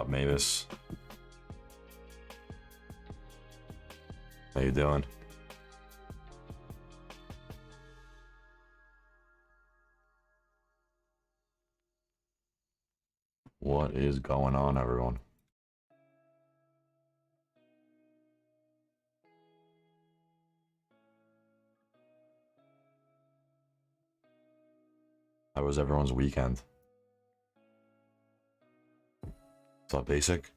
Up, Mavis? How you doing? What is going on, everyone? How was everyone's weekend? What's up, Basic?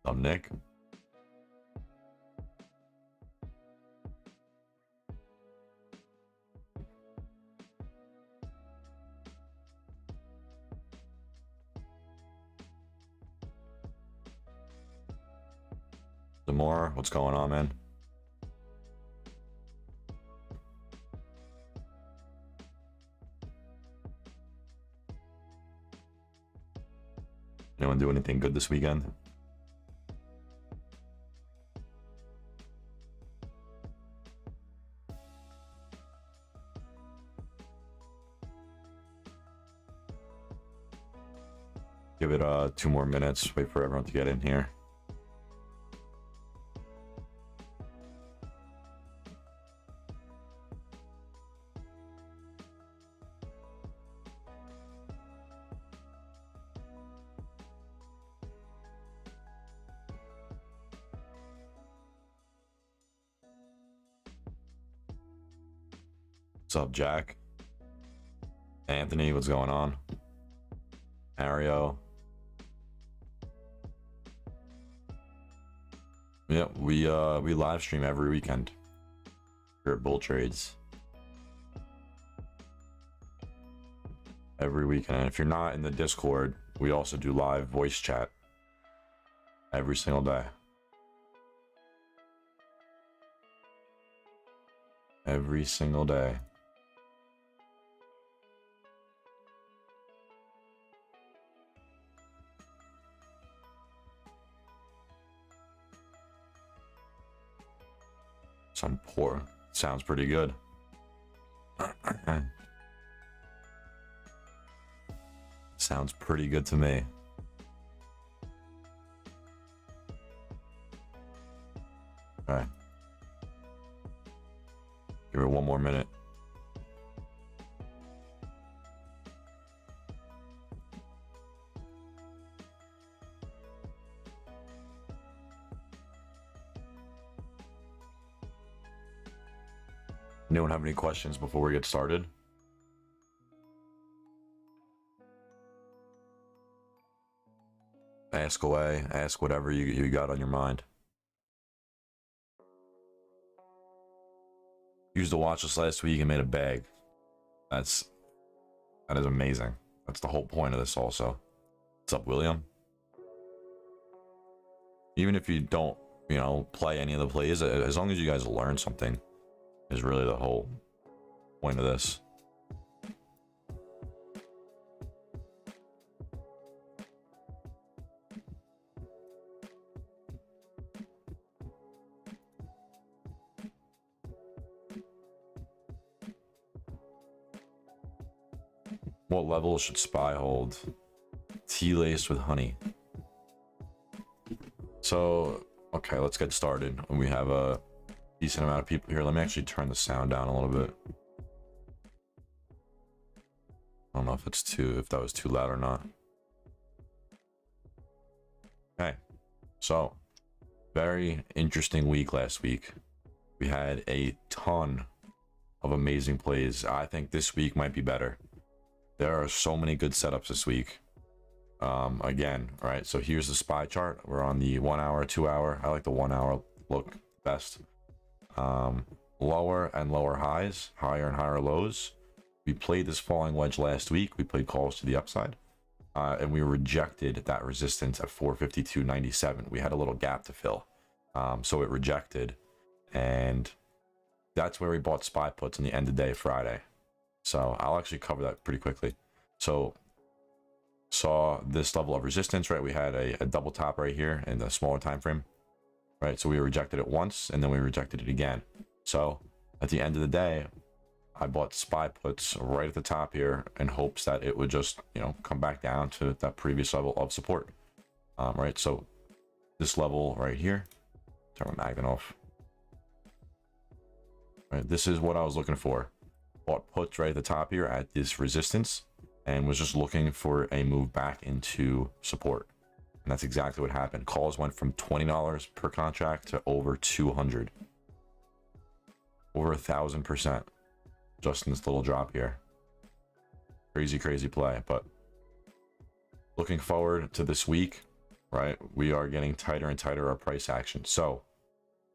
What's up, Nick? Zamora, what's going on, man? Anyone do anything good this weekend? Give it 2 more minutes. Wait for everyone to get in here. What's up, Jack? Anthony, what's going on? Mario. Yeah, we live stream every weekend here at BullTrades. Every weekend. And if you're not in the Discord, we also do live voice chat every single day. Every single day. Some poor. Sounds pretty good. Sounds pretty good to me. All right. Give it 1 more minute. Anyone have any questions before we get started? Ask away. Ask whatever you got on your mind. Used the Watchlist last week and made a bag. That is amazing. That's the whole point of this also. What's up, William? Even if you don't, play any of the plays, as long as you guys learn something, is really the whole point of this. What level should SPY hold? Tea laced with honey. So, okay, let's get started. We have a decent amount of people here. Let me actually turn the sound down a little bit. I don't know if that was too loud or not. Okay, so very interesting week last week. We had a ton of amazing plays. I think this week might be better. There are so many good setups this week. Again, all right, so here's the SPY chart. We're on the 1 hour, 2 hour. I like the 1 hour look best. Lower and lower highs, higher and higher lows. We played this falling wedge last week. We played calls to the upside, and we rejected that resistance at 452.97. We had a little gap to fill, so it rejected, and that's where we bought SPY puts on the end of day Friday. So I'll actually cover that pretty quickly. So saw this level of resistance, right? We had a double top right here in the smaller time frame. Right, so we rejected it once and then we rejected it again. So at the end of the day, I bought SPY puts right at the top here in hopes that it would just, you know, come back down to that previous level of support. Right, so this level right here, turn my magnet off. Right, this is what I was looking for. Bought puts right at the top here at this resistance and was just looking for a move back into support. And that's exactly what happened. Calls went from $20 per contract to over 200. Over 1,000% just in this little drop here. Crazy, crazy play. But looking forward to this week, right, we are getting tighter and tighter our price action. So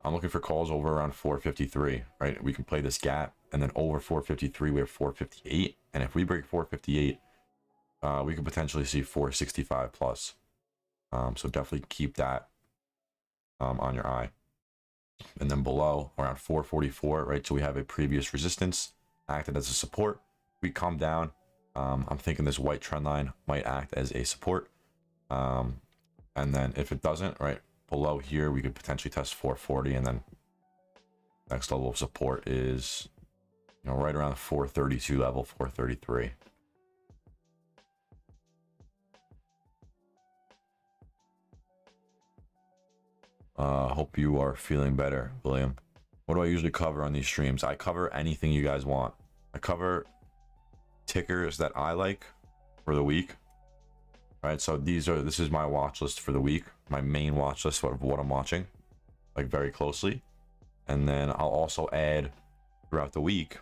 I'm looking for calls over around 453, right? We can play this gap, and then over 453, we have 458. And if we break 458, we could potentially see 465 plus. So definitely keep that on your eye. And then below, around 444, right? So we have a previous resistance, acted as a support. We come down. I'm thinking this white trend line might act as a support. And then if it doesn't, right, below here, we could potentially test 440, and then next level of support is, you know, right around the 432 level, 433. Hope you are feeling better, William. What do I usually cover on these streams? I cover anything you guys want. I cover tickers that I like for the week. Right, so this is my watch list for the week, my main watch list of what I'm watching, like very closely. And then I'll also add throughout the week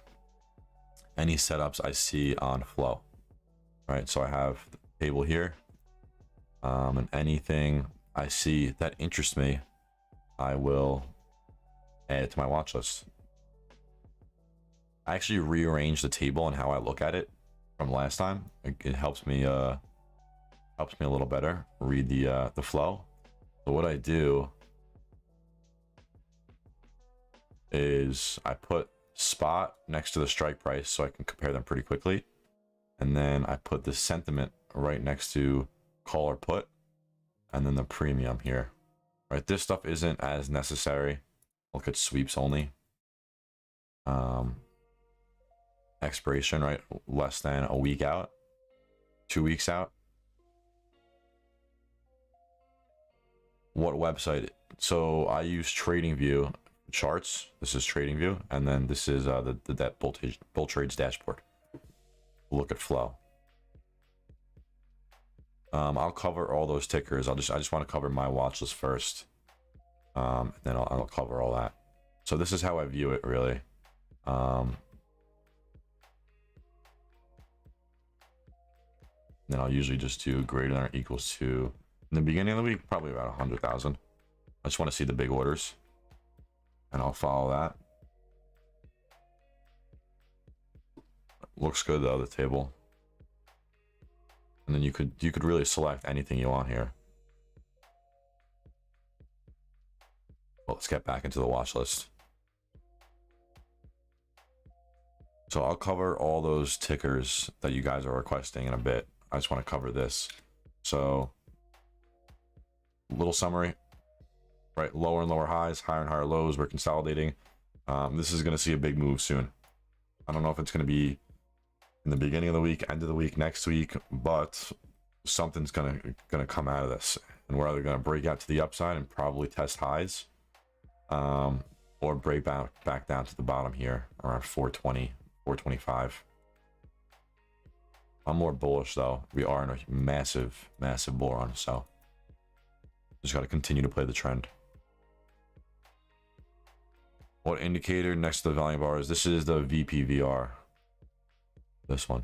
any setups I see on flow. Right, so I have the table here, and anything I see that interests me, I will add it to my watch list. I actually rearranged the table and how I look at it from last time. It helps me a little better read the flow. So what I do is I put spot next to the strike price so I can compare them pretty quickly, and then I put the sentiment right next to call or put, and then the premium here. Right, this stuff isn't as necessary. Look at sweeps only. Expiration, right, less than a week out, 2 weeks out. What website? So I use TradingView charts. This is TradingView, and then this is that BullTrades dashboard. Look at flow. I'll cover all those tickers. I just want to cover my watch list first, then I'll cover all that. So this is how I view it, really. Then I'll usually just do greater than or equals to, in the beginning of the week, probably about 100,000. I just want to see the big orders, and I'll follow that. Looks good though, the table. And then you could really select anything you want here. Well, let's get back into the watch list. So I'll cover all those tickers that you guys are requesting in a bit. I just want to cover this. So, little summary, right? Lower and lower highs, higher and higher lows. We're consolidating. This is going to see a big move soon. I don't know if it's going to be in the beginning of the week, end of the week, next week, but something's gonna come out of this, and we're either gonna break out to the upside and probably test highs, or break back down to the bottom here around 420, 425. I'm more bullish though. We are in a massive bull run, so just got to continue to play the trend. What indicator next to the volume bars? This is the VPVR. This one.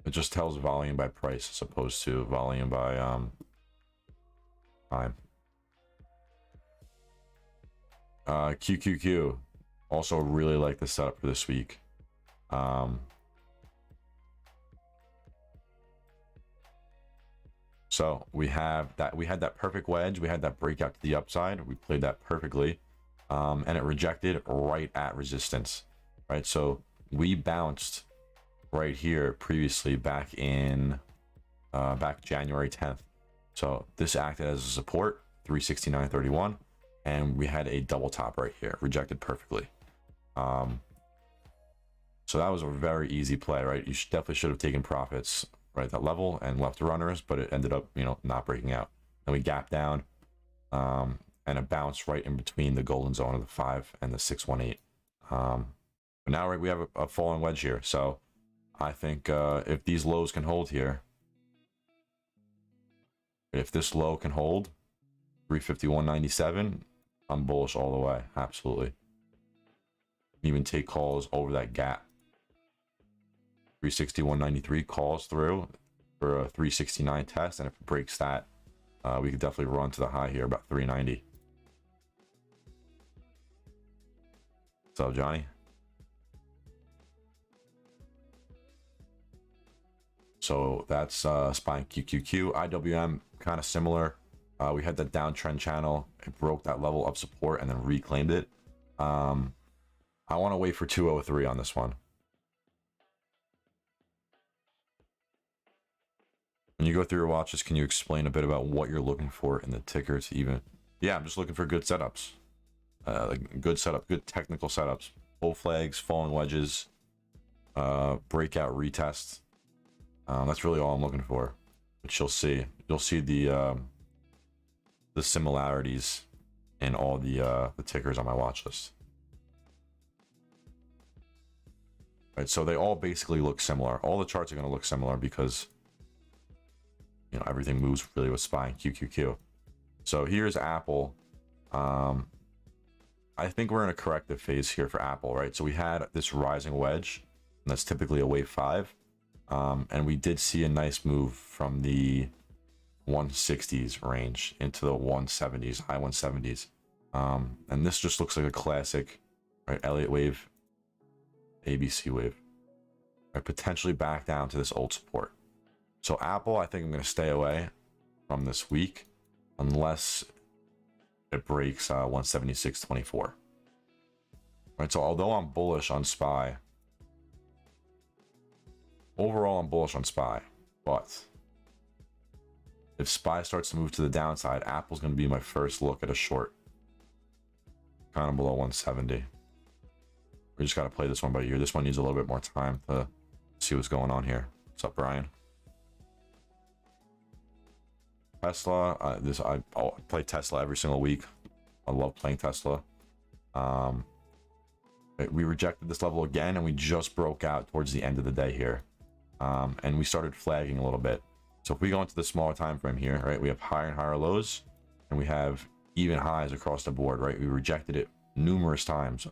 It just tells volume by price as opposed to volume by time. QQQ. Also really like the setup for this week. So we had that perfect wedge. We had that breakout to the upside. We played that perfectly, and it rejected right at resistance, right? So we bounced right here previously back in back January 10th. So this acted as a support. 369.31, and we had a double top right here, rejected perfectly. So that was a very easy play, right? You definitely should have taken profits right at that level and left the runners, but it ended up, not breaking out. Then we gapped down, and it bounced right in between the golden zone of the 5 and the 618. But now we have a falling wedge here. So I think if these lows can hold here, if this low can hold 351.97, I'm bullish all the way. Absolutely. Even take calls over that gap. 361.93 calls through for a 369 test, and if it breaks that, we could definitely run to the high here, about 390. What's up, Johnny? So that's SPY and QQQ. IWM, kind of similar. We had that downtrend channel. It broke that level of support and then reclaimed it. I want to wait for 203 on this one. When you go through your watches, can you explain a bit about what you're looking for in the ticker to even... Yeah, I'm just looking for good setups. Like good setup, good technical setups. Bull flags, falling wedges, breakout retests. That's really all I'm looking for. But you'll see the similarities in all the tickers on my watch list. Right, so they all basically look similar. All the charts are going to look similar because everything moves really with SPY and QQQ. So here's Apple. I think we're in a corrective phase here for Apple, right? So we had this rising wedge, and that's typically a wave 5. And we did see a nice move from the 160s range into the 170s, high 170s. And this just looks like a classic, right? Elliott wave, ABC wave, right? Potentially back down to this old support. So Apple, I think I'm going to stay away from this week unless it breaks 176.24. Right, so although I'm bullish on SPY, overall I'm bullish on SPY, but if SPY starts to move to the downside, Apple's going to be my first look at a short, kind of below 170. We just got to play this one by ear. This one needs a little bit more time to see what's going on here. What's up, Brian? Tesla, I play Tesla every single week. I love playing Tesla. We rejected this level again, and we just broke out towards the end of the day here, and we started flagging a little bit. So if we go into the smaller time frame here, right, we have higher and higher lows, and we have even highs across the board, right? We rejected it numerous times,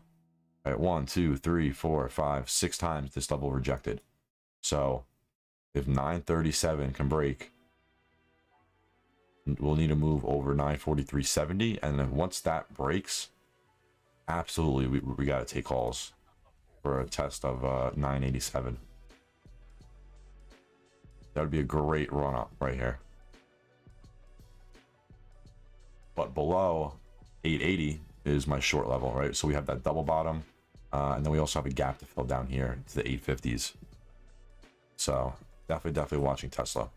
right? 1, 2, 3, 4, 5, 6 times this level rejected. So if 937 can break, we'll need to move over 943.70, and then once that breaks, absolutely we got to take calls for a test of 987. That would be a great run up right here. But below 880 is my short level, right? So we have that double bottom, and then we also have a gap to fill down here to the 850s. So definitely watching Tesla.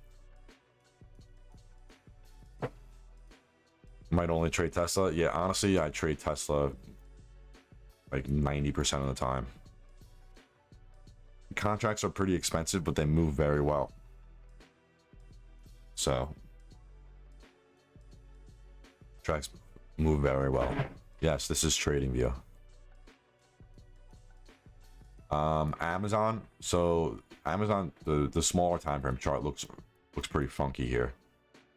Might only trade Tesla. Yeah, honestly, I trade Tesla like 90% of the time. Contracts are pretty expensive, but they move very well. So contracts move very well. Yes, this is TradingView. Amazon. So Amazon, the smaller time frame chart looks pretty funky here.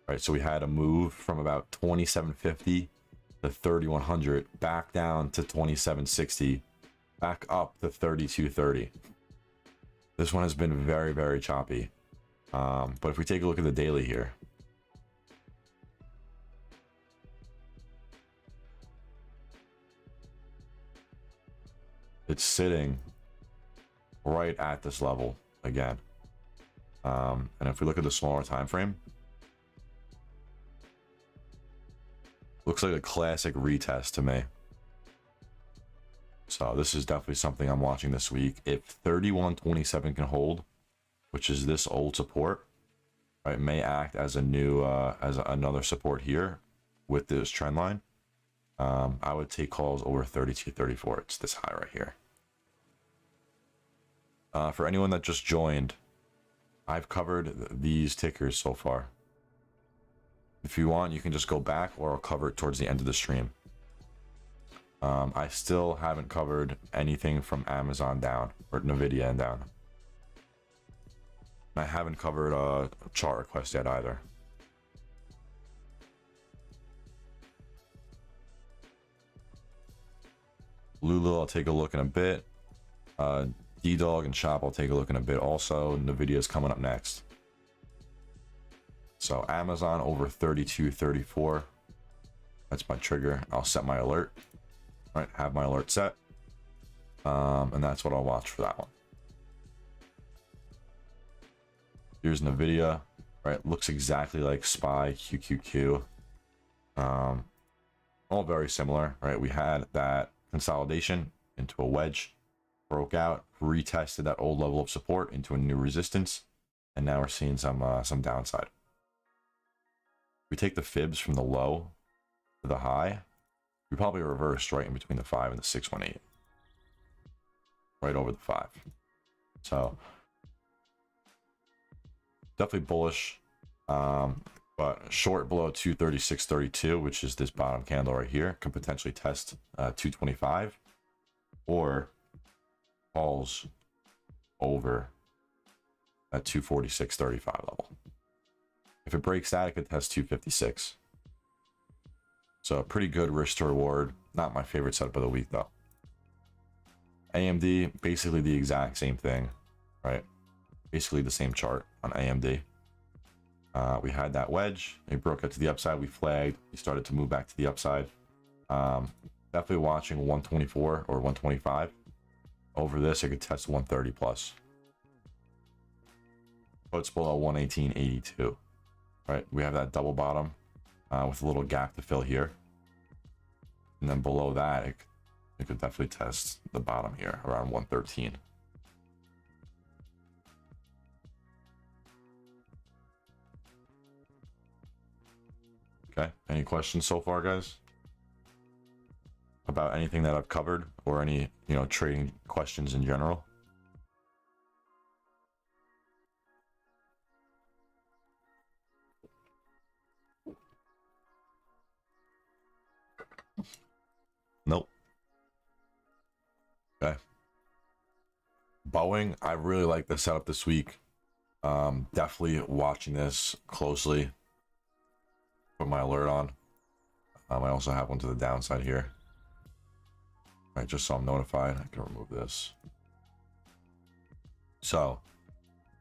Right, so we had a move from about 2750 to 3100, back down to 2760, back up to 3230. This one has been very choppy. But if we take a look at the daily here, it's sitting right at this level again. And if we look at the smaller time frame, looks like a classic retest to me. So this is definitely something I'm watching this week. If 3127 can hold, which is this old support, right, may act as a new another support here, with this trend line. I would take calls over 32.34. It's this high right here. For anyone that just joined, I've covered these tickers so far. If you want, you can just go back, or I'll cover it towards the end of the stream. I still haven't covered anything from Amazon down, or Nvidia and down. I haven't covered a chart request yet either. Lulu, I'll take a look in a bit. D-Dog and Shop, I'll take a look in a bit also. Nvidia is coming up next. So Amazon over 32.34. That's my trigger. I'll set my alert. All right, have my alert set. And that's what I'll watch for that one. Here's Nvidia. Right, looks exactly like SPY, QQQ. All very similar, right? We had that consolidation into a wedge, broke out, retested that old level of support into a new resistance, and now we're seeing some downside. We take the fibs from the low to the high, we probably reversed right in between the 5 and the 618, right over the 5. So definitely bullish, but short below 236.32, which is this bottom candle right here, could potentially test 225, or falls over at 246.35 level. If it breaks that, it could test 256. So a pretty good risk to reward. Not my favorite setup of the week though. AMD, basically the exact same thing, right? Basically the same chart on AMD. We had that wedge, it broke out to the upside, we flagged, we started to move back to the upside. Definitely watching 124 or 125. Over this, it could test 130 plus. Puts below 118.82. Right, we have that double bottom with a little gap to fill here. And then below that, it could definitely test the bottom here around 113. Okay, any questions so far, guys? About anything that I've covered, or any, trading questions in general? Nope. Okay. Boeing, I really like the setup this week. Definitely watching this closely. Put my alert on. I also have one to the downside here. All right, just so I'm notified, I can remove this. So,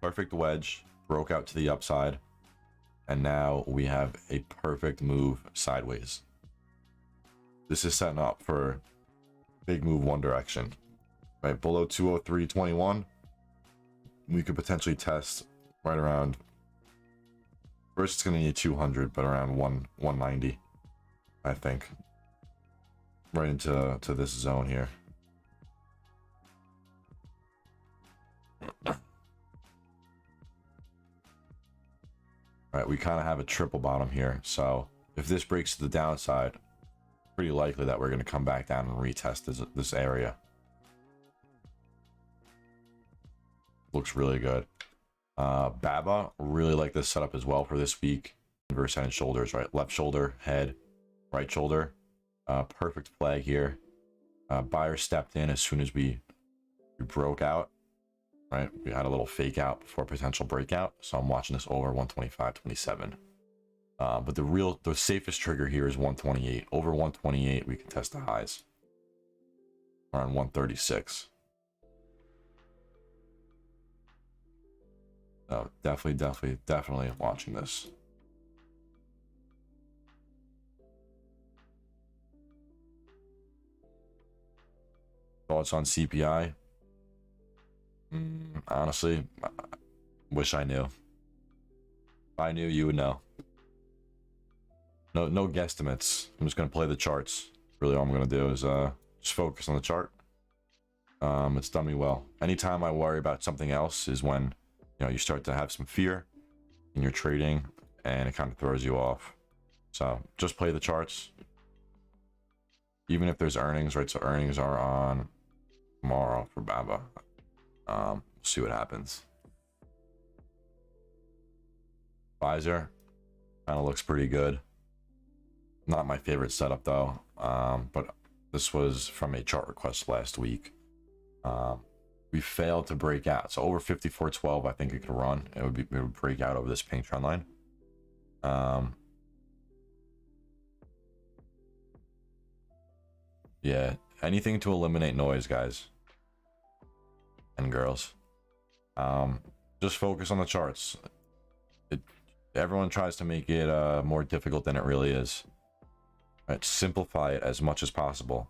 perfect wedge, broke out to the upside, and now we have a perfect move sideways. This is setting up for big move one direction. Right, below 203.21, we could potentially test right around, first it's going to need 200, but around 190, I think. Right into this zone here. All right, we kind of have a triple bottom here. So if this breaks to the downside, pretty likely that we're going to come back down and retest this area. Looks really good. Baba, really like this setup as well for this week. Inverse head and shoulders, right? Left shoulder, head, right shoulder. Perfect flag here. Buyer stepped in as soon as we broke out, right? We had a little fake out before potential breakout. So I'm watching this over 125.27. But the safest trigger here is 128. Over 128, we can test the highs around 136. So definitely watching this. Thoughts on CPI? Honestly, I wish I knew. If I knew, you would know. No guesstimates. I'm just gonna play the charts. Really, all I'm gonna do is just focus on the chart. It's done me well. Anytime I worry about something else is when you start to have some fear in your trading, and it kind of throws you off. So just play the charts. Even if there's earnings, right? So earnings are on tomorrow for Baba. See what happens. Pfizer kind of looks pretty good. Not my favorite setup though, but this was from a chart request last week. We failed to break out, so over 54.12 I think it could run. It would break out over this pink trend line. Yeah, anything to eliminate noise, guys and girls. Just focus on the charts. Everyone tries to make it more difficult than it really is. Right? Simplify it as much as possible.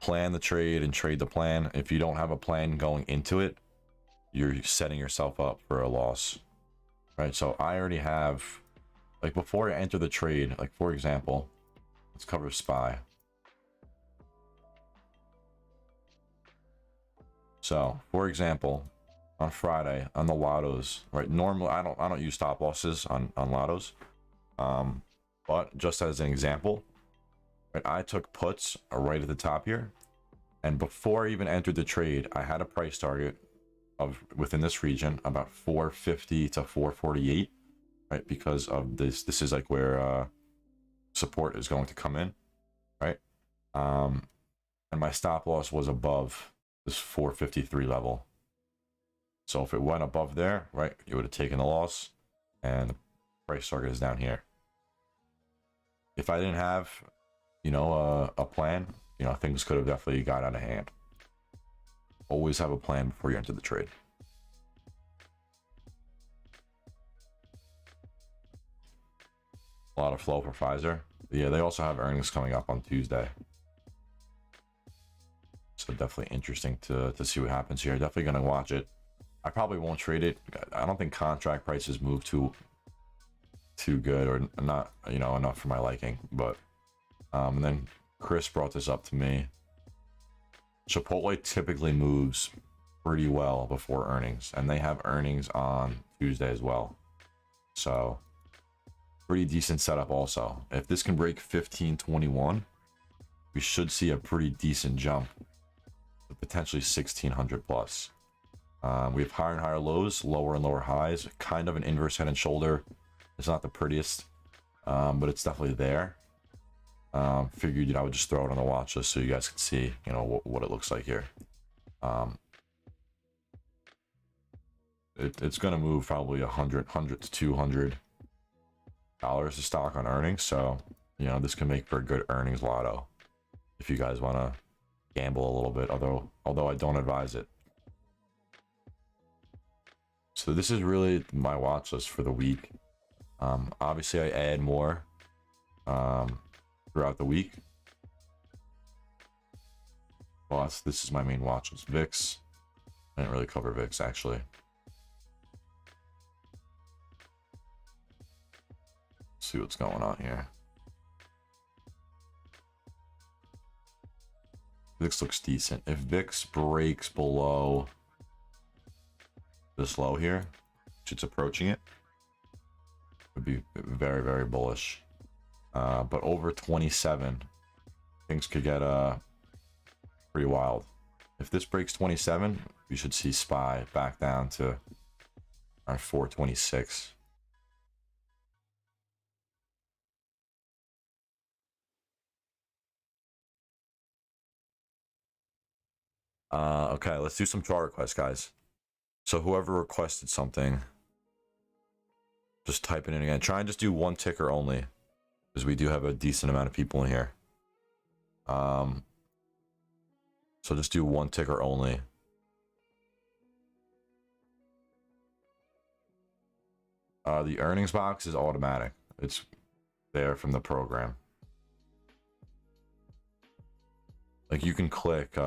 Plan the trade and trade the plan. If you don't have a plan going into it, you're setting yourself up for a loss. Right? So I already have, like, before I enter the trade, like for example, let's cover SPY. So for example, on Friday on the lottos, right? Normally I don't use stop losses on lottos, but just as an example, right? I took puts right at the top here, and before I even entered the trade, I had a price target of within this region about 450 to 448, right? Because of this is like where support is going to come in, right? And my stop loss was above this 453 level. So if it went above there, right, you would have taken the loss, and the price target is down here. If I didn't have, you know, a plan, you know, things could have definitely got out of hand. Always have a plan before you enter the trade. A lot of flow for Pfizer. Yeah, they also have earnings coming up on Tuesday. So definitely interesting to see what happens here. Definitely going to watch it. I probably won't trade it. I don't think contract prices move too good, or not, you know, enough for my liking. But and then Chris brought this up to me. Chipotle typically moves pretty well before earnings, and they have earnings on Tuesday as well. So pretty decent setup also. If this can break 1521, we should see a pretty decent jump, potentially 1600 plus. We have higher and higher lows, lower and lower highs, kind of an inverse head and shoulder. It's not the prettiest, but it's definitely there. Figured, you know, I would just throw it on the watch list so you guys can see, you know, what it looks like here. It's going to move probably 100 to 200 dollars a stock on earnings. So, you know, this can make for a good earnings lotto if you guys want to gamble a little bit, although I don't advise it. So this is really my watch list for the week. Obviously I add more throughout the week, but this is my main watch list. VIX, I didn't really cover VIX actually. Let's see what's going on here. VIX looks decent. If VIX breaks below this low here, which it's approaching it, would be very, very bullish. But over 27, things could get pretty wild. If this breaks 27, we should see SPY back down to our 426. Okay, let's do some chart requests, guys. So whoever requested something, just type it in again. Try and just do one ticker only, because we do have a decent amount of people in here. So just do one ticker only. The earnings box is automatic. It's there from the program. Like, you can click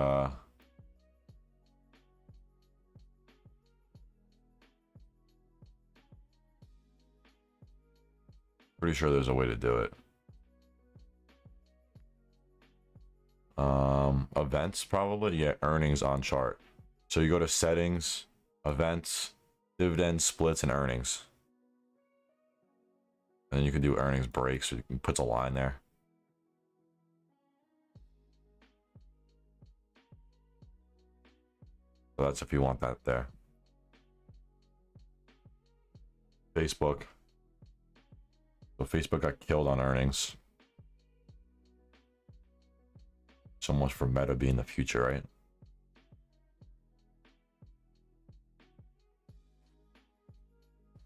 pretty sure there's a way to do it. Events, probably. Yeah, earnings on chart. So you go to settings, events, dividends, splits, and earnings. And then you can do earnings breaks, so you can put a line there. So that's if you want that there. Facebook. So Facebook got killed on earnings. So much for Meta being the future, right?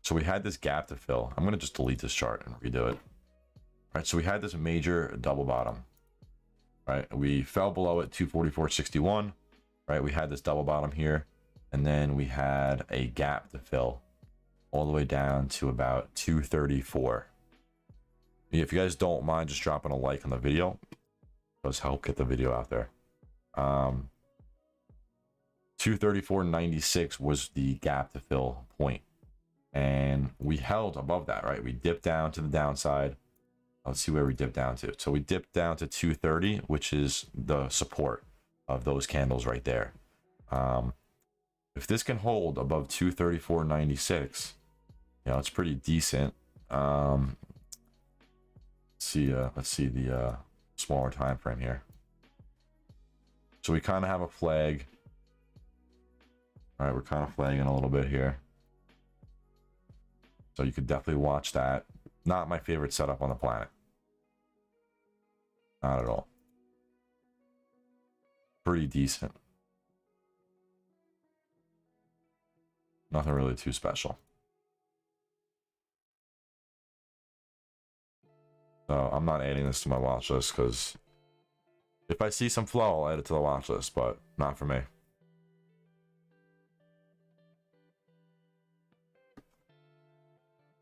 So we had this gap to fill. I'm going to just delete this chart and redo it. All right, so we had this major double bottom. Right, we fell below it, 244.61. Right, we had this double bottom here, and then we had a gap to fill all the way down to about 234. If you guys don't mind just dropping a like on the video, it does help get the video out there. 234.96 was the gap to fill point, and we held above that. Right, we dipped down to the downside. Let's see where we dipped down to. So we dipped down to 230, which is the support of those candles right there. If this can hold above 234.96, you know, it's pretty decent. Let's see the smaller time frame here. So we kind of have a flag. All right, we're kind of flagging a little bit here. So you could definitely watch that. Not my favorite setup on the planet. Not at all. Pretty decent. Nothing really too special. So I'm not adding this to my watch list because if I see some flow, I'll add it to the watch list, but not for me.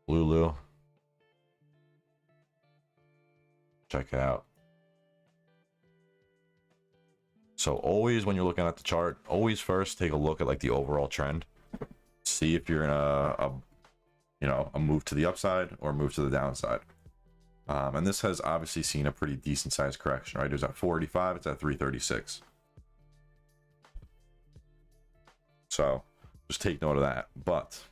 Lulu. Check it out. So always when you're looking at the chart, always first take a look at like the overall trend. See if you're in a move to the upside or a move to the downside. And this has obviously seen a pretty decent sized correction, right? It was at 485, it's at 336. So just take note of that. But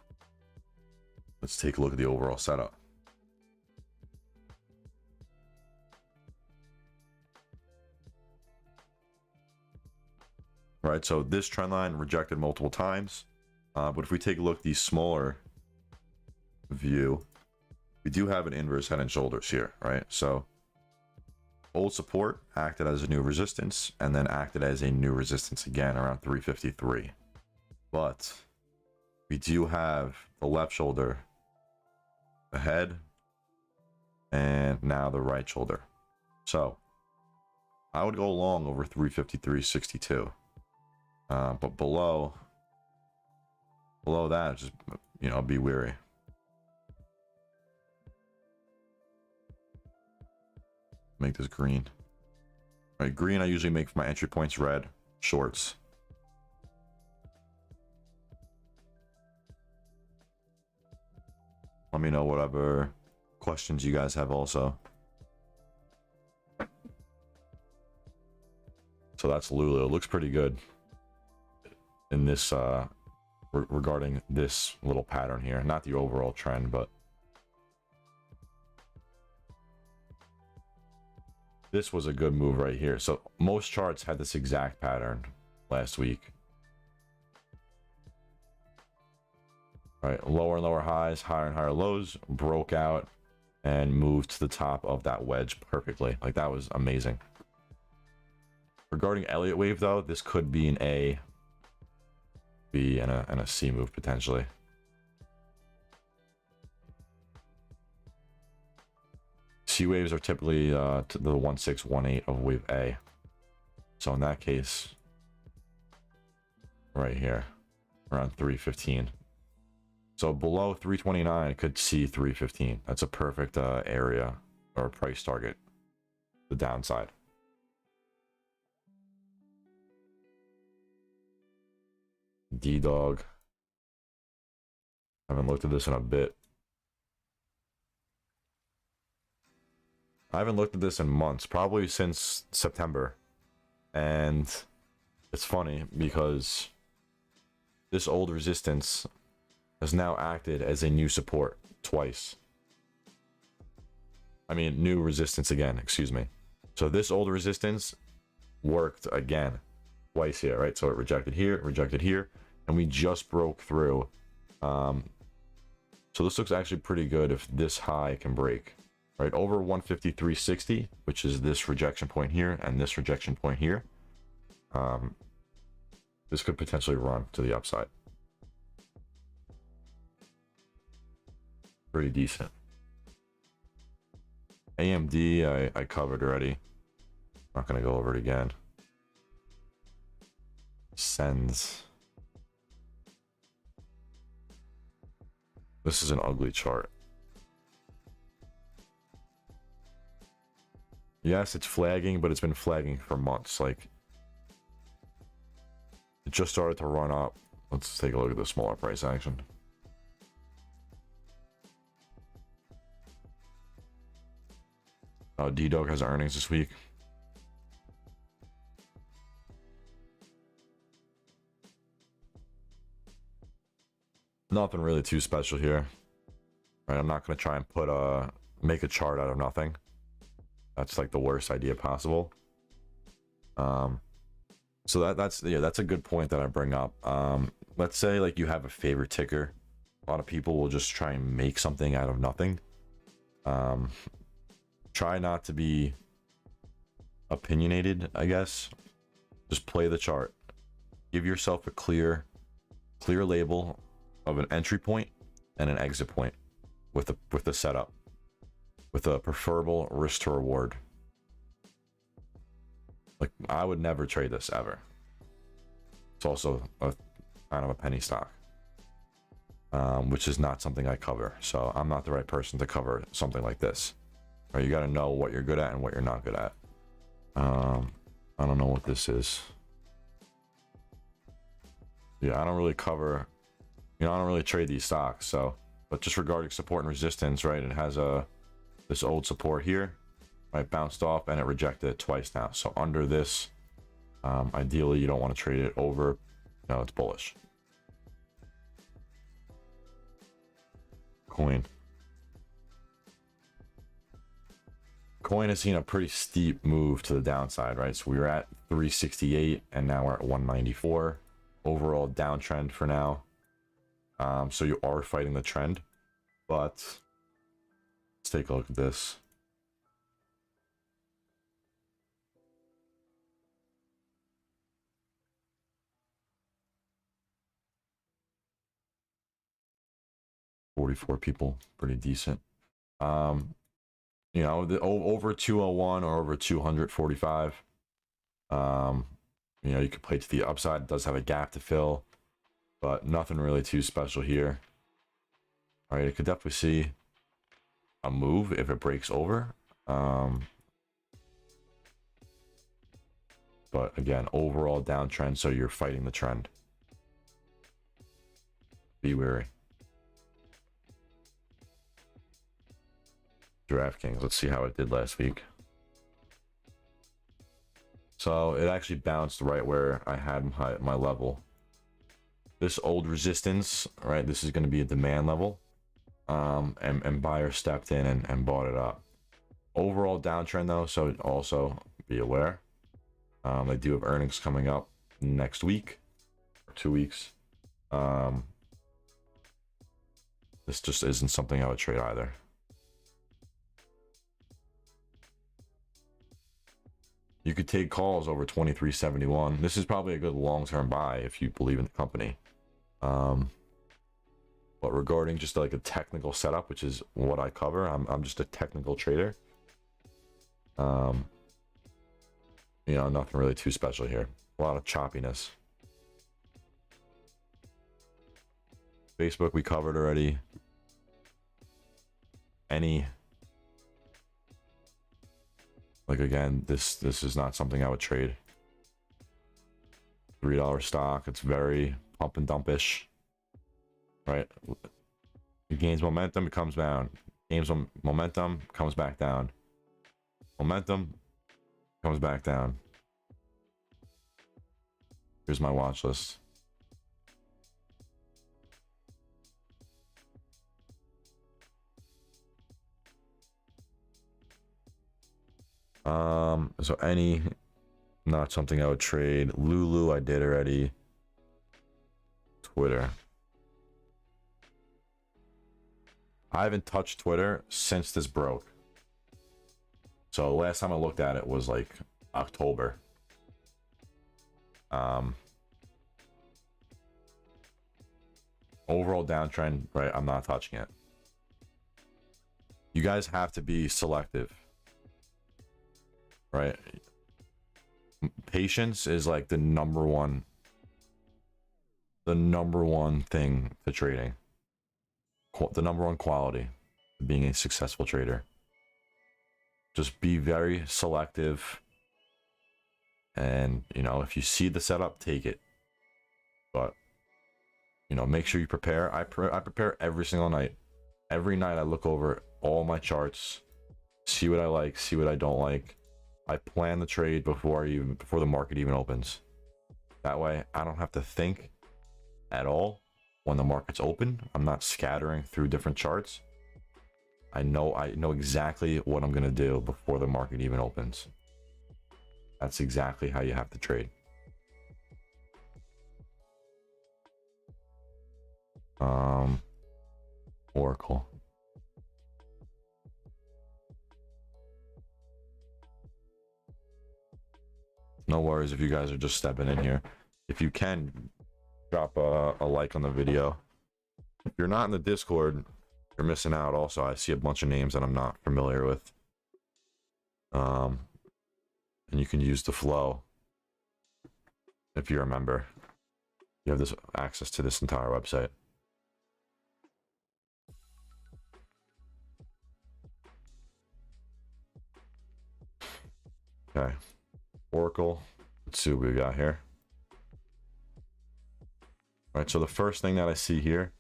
let's take a look at the overall setup. Right, so this trend line rejected multiple times, but if we take a look at the smaller view, we do have an inverse head and shoulders here, right? So old support acted as a new resistance and then acted as a new resistance again around 353. But we do have the left shoulder ahead and now the right shoulder. So I would go long over 353.62. But below that, just, you know, be wary. Make this green. All right, green I usually make for my entry points, red, shorts. Let me know whatever questions you guys have also. So that's Lulu. It looks pretty good in this regarding this little pattern here, not the overall trend, but this was a good move right here. So most charts had this exact pattern last week. All right, lower and lower highs, higher and higher lows, broke out and moved to the top of that wedge perfectly. Like, that was amazing. Regarding Elliott wave though, this could be an A, B, and a C move potentially. C waves are typically to the 1618 of wave A. So in that case, right here, around 315. So below 329, it could see 315. That's a perfect area or price target, the downside. D-Dog. I haven't looked at this in a bit. I haven't looked at this in months, probably since September. And it's funny because this old resistance has now acted as a new support twice. new resistance again, excuse me. So this old resistance worked again twice here, right? So it rejected here, and we just broke through. So this looks actually pretty good if this high can break, right? Over 153.60, which is this rejection point here and this rejection point here. This could potentially run to the upside. Pretty decent. AMD, I covered already. Not going to go over it again. Sends. This is an ugly chart. Yes, it's flagging, but it's been flagging for months. Like, it just started to run up. Let's take a look at the smaller price action. D-Dog has earnings this week. Nothing really too special here. Right, I'm not going to try and make a chart out of nothing. That's like the worst idea possible. So that's a good point that I bring up. Let's say like you have a favorite ticker. A lot of people will just try and make something out of nothing. Try not to be opinionated, I guess. Just play the chart. Give yourself a clear label of an entry point and an exit point with the setup, with a preferable risk to reward. Like, I would never trade this ever. It's also a kind of a penny stock, which is not something I cover. So I'm not the right person to cover something like this. Right, you got to know what you're good at and what you're not good at. I don't know what this is. Yeah, I don't really cover, I don't really trade these stocks. So, but just regarding support and resistance, right? It has this old support here, right? Bounced off and it rejected it twice now. So under this, ideally you don't want to trade it over. No, it's bullish. Coin has seen a pretty steep move to the downside, right? So we were at 368 and now we're at 194. Overall downtrend for now. So you are fighting the trend, but let's take a look at this. $44 people, pretty decent. Over 201 or over 245. You could play to the upside. It does have a gap to fill, but nothing really too special here. All right, it could definitely see a move if it breaks over. But again, overall downtrend, so you're fighting the trend. Be wary. DraftKings, let's see how it did last week. So it actually bounced right where I had my level. This old resistance, right? This is going to be a demand level. And buyer stepped in and bought it up. Overall downtrend though, so also be aware. They do have earnings coming up next week or 2 weeks. This just isn't something I would trade either. You could take calls over 23.71. This is probably a good long-term buy if you believe in the company. But regarding just like a technical setup, which is what I cover, I'm just a technical trader. Nothing really too special here. A lot of choppiness. Facebook we covered already. Again, this is not something I would trade. $3 stock. It's very pump and dumpish, right? It gains momentum, it comes down. Gains momentum, comes back down. Momentum comes back down. Here's my watch list. So any, not something I would trade. Lulu, I did already. Twitter. I haven't touched Twitter since this broke. So the last time I looked at it was like October. Overall downtrend, right? I'm not touching it. You guys have to be selective, right? Patience is like the number one thing to trading. The number one quality of being a successful trader. Just be very selective, and you know, if you see the setup, take it. But you know, make sure you prepare. I prepare every single night. Every night I look over all my charts, see what I like, see what I don't like. I plan the trade before the market even opens. That way I don't have to think at all when the market's open. I'm not scattering through different charts. I know exactly what I'm gonna do before the market even opens. That's exactly how you have to trade. Oracle. No worries if you guys are just stepping in here. If you can, drop a like on the video. If you're not in the Discord, you're missing out. Also, I see a bunch of names that I'm not familiar with. And you can use the flow if you're a member. You have this access to this entire website. Okay, Oracle. Let's see what we got here. All right, so the first thing that I see here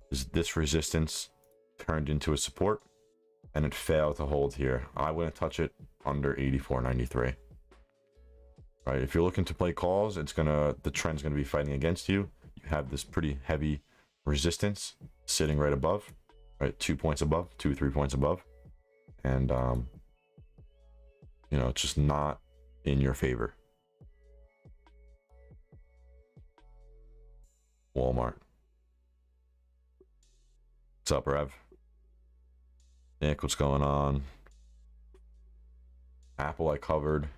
is this resistance turned into a support, and it failed to hold here. I wouldn't touch it under 84.93. Right, if you're looking to play calls, the trend's gonna be fighting against you. You have this pretty heavy resistance sitting right above, right, 2 points above, 2-3 points above, and you know, it's just not in your favor. Walmart. What's up, Rev? Nick, what's going on? Apple, I covered.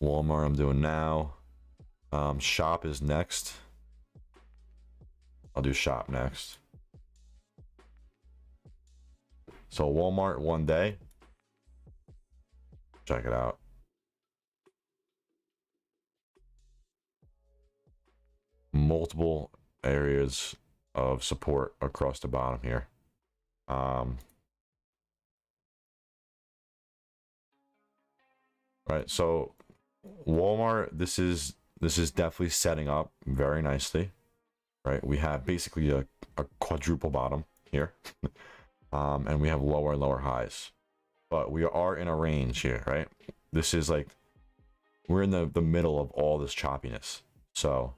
Walmart, I'm doing now. Shop is next. I'll do shop next. So Walmart, 1 day. Check it out. Multiple areas of support across the bottom here. Right, so Walmart, this is definitely setting up very nicely. Right, we have basically a quadruple bottom here. And we have lower and lower highs, but we are in a range here, right? This is like, we're in the middle of all this choppiness. So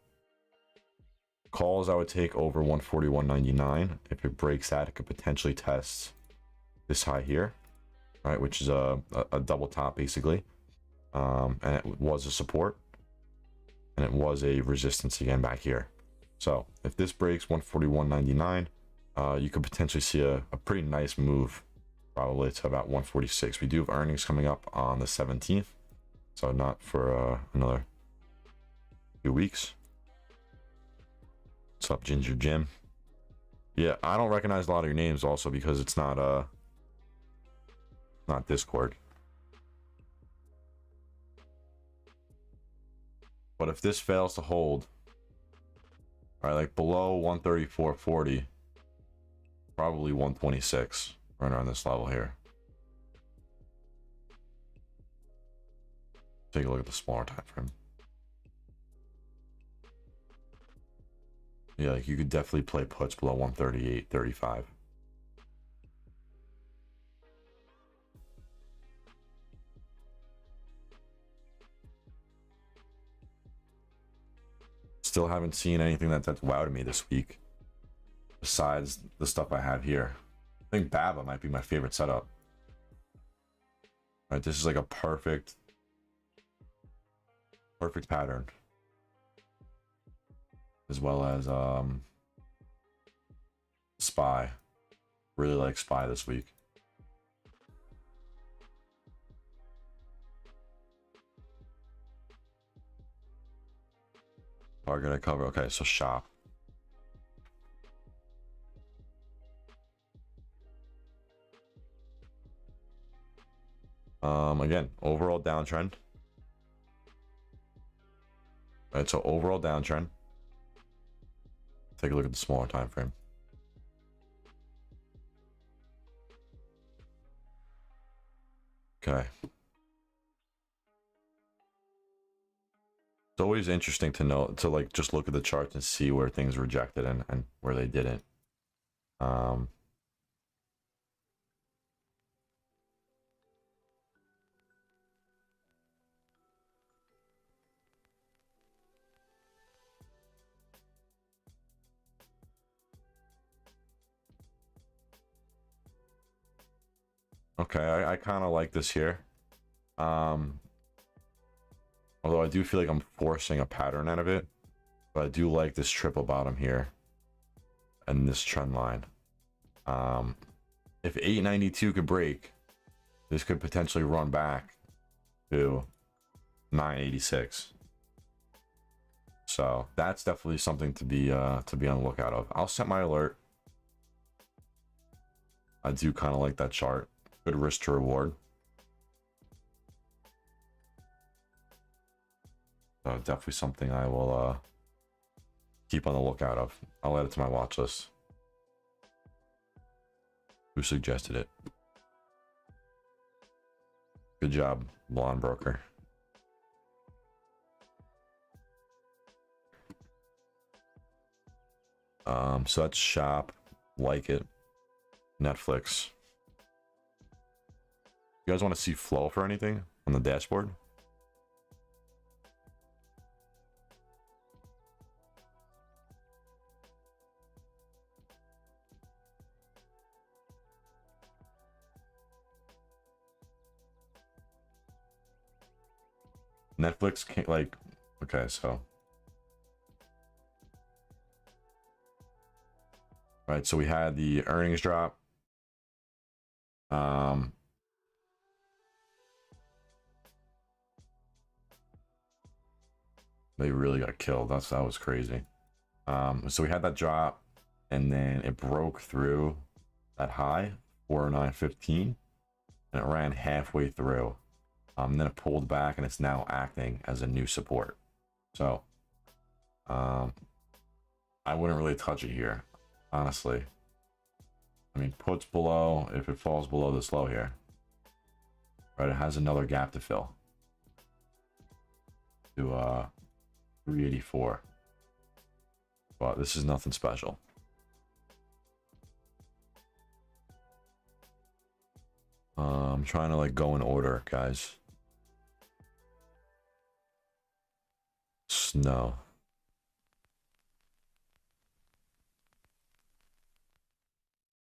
calls I would take over 141.99. If it breaks that, it could potentially test this high here, right, which is a double top basically. And it was a support, and it was a resistance again back here. So if this breaks 141.99, you could potentially see a pretty nice move, probably to about 146. We do have earnings coming up on the 17th, so not for another few weeks. What's up, Ginger Jim? Yeah, I don't recognize a lot of your names also because it's not Discord. But if this fails to hold, all right, like below 134.40, probably 126, right around this level here. Take a look at the smaller time frame. Yeah, like you could definitely play puts below 138.35. Still haven't seen anything that's wowed me this week, besides the stuff I have here. I think BABA might be my favorite setup. Right, this is like a perfect pattern, as well as SPY. Really like SPY this week. Target I cover. Okay, so shop. Again, overall downtrend. All right, so overall downtrend. Take a look at the smaller time frame. Okay. It's always interesting to know, to like just look at the charts and see where things rejected and where they didn't. Okay, I kind of like this here. Although I do feel like I'm forcing a pattern out of it, but I do like this triple bottom here and this trend line. If 892 could break, this could potentially run back to 986. So that's definitely something to be on the lookout of. I'll set my alert. I do kind of like that chart. Good risk to reward. So definitely something I will keep on the lookout of. I'll add it to my watch list. Who suggested it? Good job, blonde broker. So that's shop, like it, Netflix. You guys want to see flow for anything on the dashboard? Netflix can't, like, okay, so. Right, so we had the earnings drop. They really got killed. That was crazy. So we had that drop, and then it broke through that high, 4915, and it ran halfway through. And then it pulled back, and it's now acting as a new support. So, I wouldn't really touch it here, honestly. I mean, puts below, if it falls below this low here, right, it has another gap to fill to 384. But this is nothing special. I'm trying to like go in order, guys. Snow.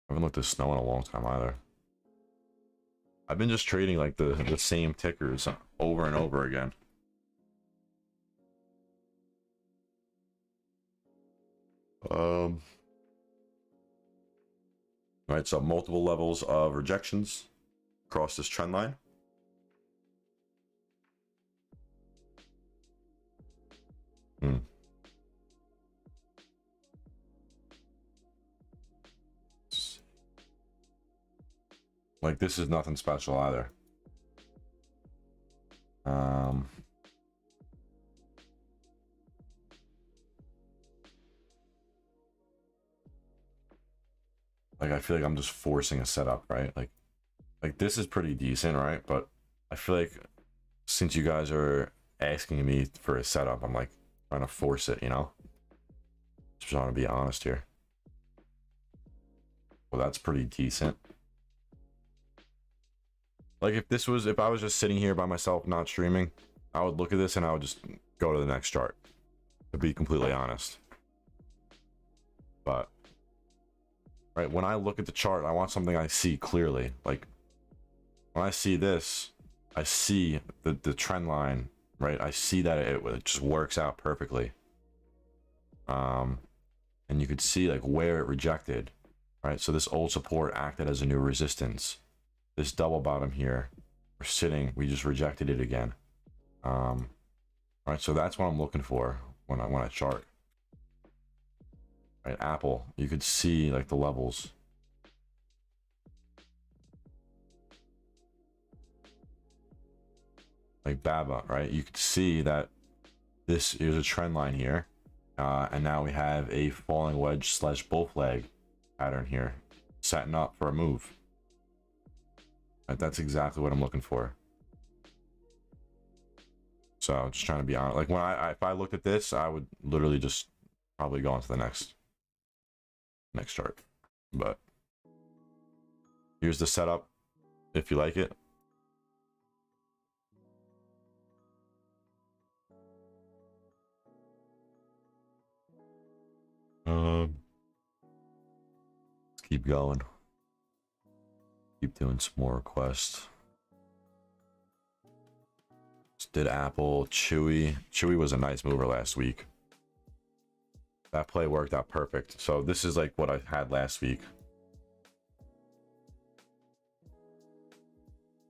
I haven't looked at snow in a long time either. I've been just trading like the same tickers over and over again. All right, so multiple levels of rejections across this trend line. Like, this is nothing special either. Like, I feel like I'm just forcing a setup, right? Like this is pretty decent, right? But I feel like since you guys are asking me for a setup, I'm like trying to force it, you know? Just trying to be honest here. Well, that's pretty decent. Like, if I was just sitting here by myself, not streaming, I would look at this and I would just go to the next chart, to be completely honest. But, right, when I look at the chart, I want something I see clearly. Like, when I see this, I see the trend line, right? I see that it just works out perfectly. And you could see like where it rejected, right? So this old support acted as a new resistance. This double bottom here, we're sitting, we just rejected it again. Right, so that's what I'm looking for when I chart. Right, Apple, you could see like the levels. Like BABA, right? You could see that this is a trend line here. And now we have a falling wedge slash bull flag pattern here, setting up for a move. Right, that's exactly what I'm looking for. So I'm just trying to be honest. Like when if I looked at this, I would literally just probably go on to the next chart. But here's the setup if you like it. Let's keep going. Keep doing some more requests. Did Apple, Chewy. Chewy was a nice mover last week. That play worked out perfect. So this is like what I had last week.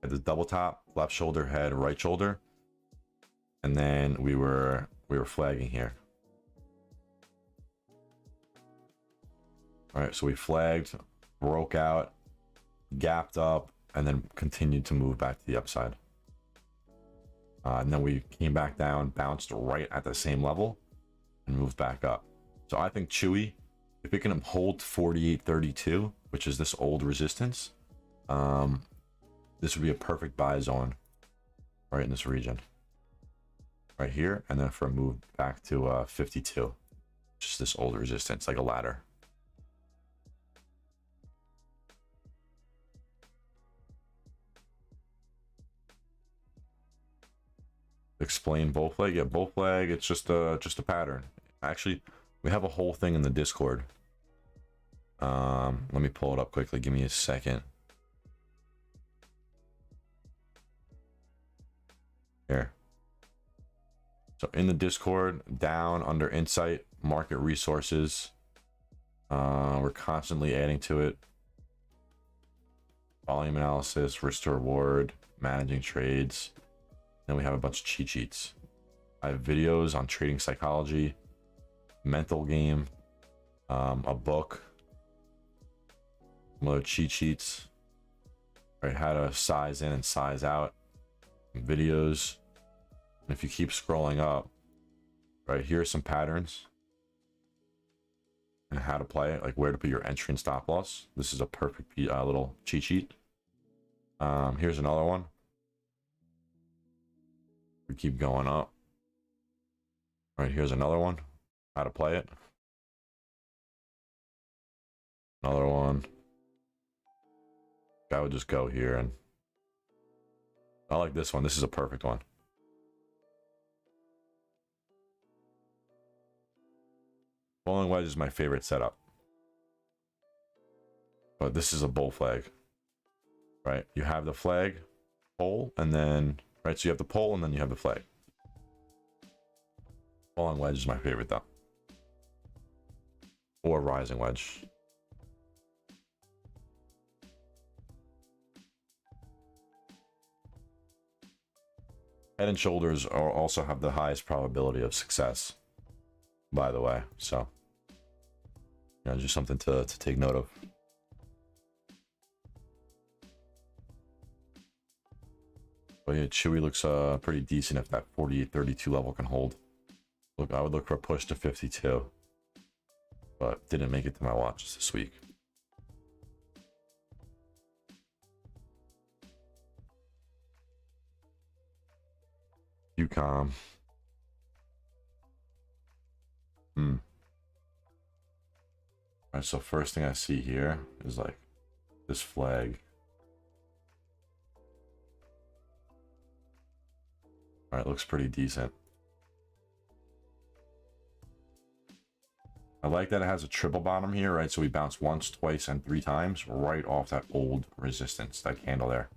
Had the double top, left shoulder, head, right shoulder, and then we were flagging here. All right, so we flagged, broke out, gapped up, and then continued to move back to the upside. And then we came back down, bounced right at the same level, and moved back up. So I think Chewy, if it can hold 48.32, which is this old resistance, this would be a perfect buy zone right in this region. Right here, and then for a move back to 52, just this old resistance, like a ladder. Explain bull flag. Yeah, bull flag, it's just a pattern. Actually, we have a whole thing in the Discord. Let me pull it up quickly. Give me a second. Here. So in the Discord, down under insight, market resources, we're constantly adding to it. Volume analysis, risk to reward, managing trades. Then we have a bunch of cheat sheets. I have videos on trading psychology, mental game, a book, some other cheat sheets, right? How to size in and size out, videos. And if you keep scrolling up, right, here are some patterns and how to play it, like where to put your entry and stop loss. This is a perfect little cheat sheet. Here's another one. We keep going up. All right, here's another one. How to play it. Another one. I would just go here, and I like this one. This is a perfect one. Falling wedge is my favorite setup. But this is a bull flag. Right? You have the flag, pole, and then right, so you have the pole and then you have the flag. Falling wedge is my favorite though. Or rising wedge. Head and shoulders also have the highest probability of success, by the way. So, you know, just something to take note of. But yeah, Chewy looks pretty decent if that 48.32 level can hold. Look, I would look for a push to 52, but didn't make it to my watches this week. UCOM. All right, so first thing I see here is like this flag. All right, looks pretty decent. I like that it has a triple bottom here, right? So we bounce once, twice, and 3 times right off that old resistance, that candle there.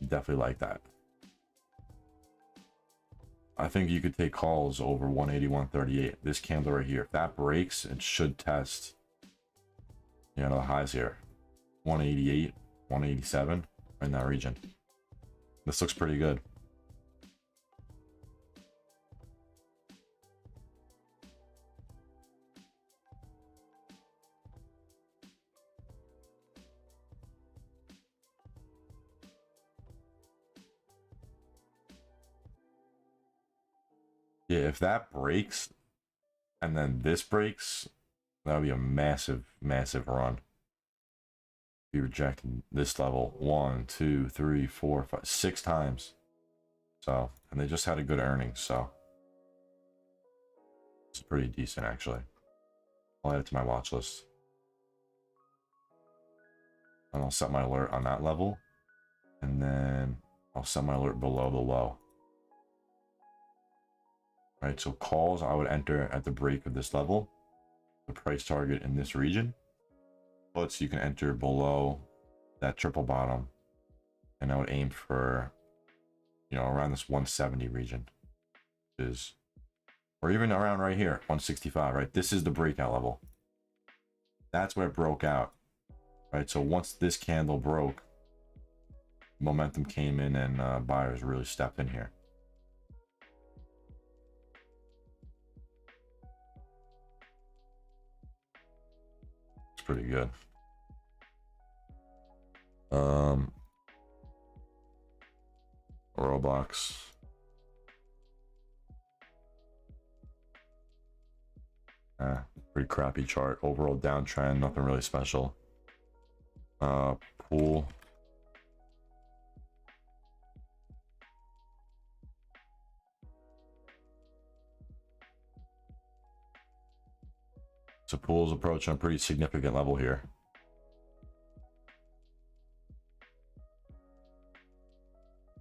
Definitely like that. I think you could take calls over 180, 138. This candle right here, if that breaks, it should test, you know, the highs here. 188, 187, in that region. This looks pretty good. Yeah, if that breaks and then this breaks, that would be a massive, massive run. Be rejecting this level 1, 2, 3, 4, 5, 6 times. So, and they just had a good earnings, so it's pretty decent actually. I'll add it to my watch list. And I'll set my alert on that level. And then I'll set my alert below the low. Right, so calls I would enter at the break of this level, the price target in this region. Puts you can enter below that triple bottom, and I would aim for, you know, around this 170 region, is, or even around right here, 165. Right, this is the breakout level. That's where it broke out. Right, so once this candle broke, momentum came in and buyers really stepped in here. Pretty good. Roblox. Pretty crappy chart. Overall downtrend, nothing really special. Pool. So pool's approaching a pretty significant level here.